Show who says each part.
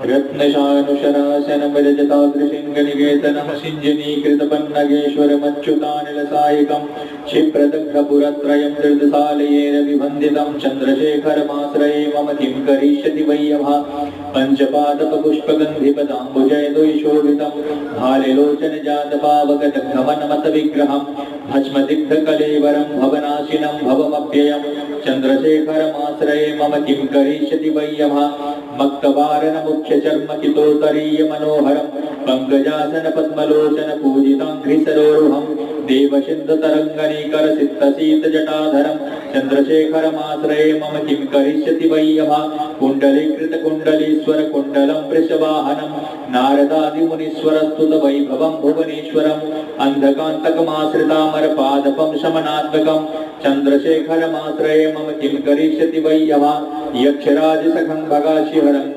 Speaker 1: रत्नशानुशराशनमरजतादृशिङ्गनिकेतनमसिञ्जनीकृतपन्नगेश्वरमच्युतानिलसायकं क्षिप्रदग्धपुरत्रयं धृतसालयेन विवन्दितं चन्द्रशेखरमाश्रये मम किं करिष्यति वै यमः पञ्चपादपपुष्पगन्धिपदाम्बुजयदुशोभितं भालिलोचनजातपावकदग्धवनमतविग्रहं भस्मदिग्धकलेवरं भवनाशिनं भवमव्ययं चन्द्रशेखरमाश्रये मम किं करिष्यति वै यमः मक्तवारणमुख्यचर्मकितोत्तरीयमनोहरं पङ्कजासनपद्मलोचनपूजिताङ्घ्रिसरोरुहं देवसिन्धुतरङ्गणीकरसिद्धसीतजटाधरं चन्द्रशेखरमाश्रये मम किं करिष्यति वै यमः कुण्डलीकृतकुण्डलीश्वरकुण्डलं वृषवाहनं नारदादिमुनीश्वरस्तुतवैभवं भुवनेश्वरम् अन्धकान्तकमाश्रितामरपादपं शमनात्मकं चन्द्रशेखरमाश्रये मम किं करिष्यति वै यमः यक्षराजसखं भगाशिहरं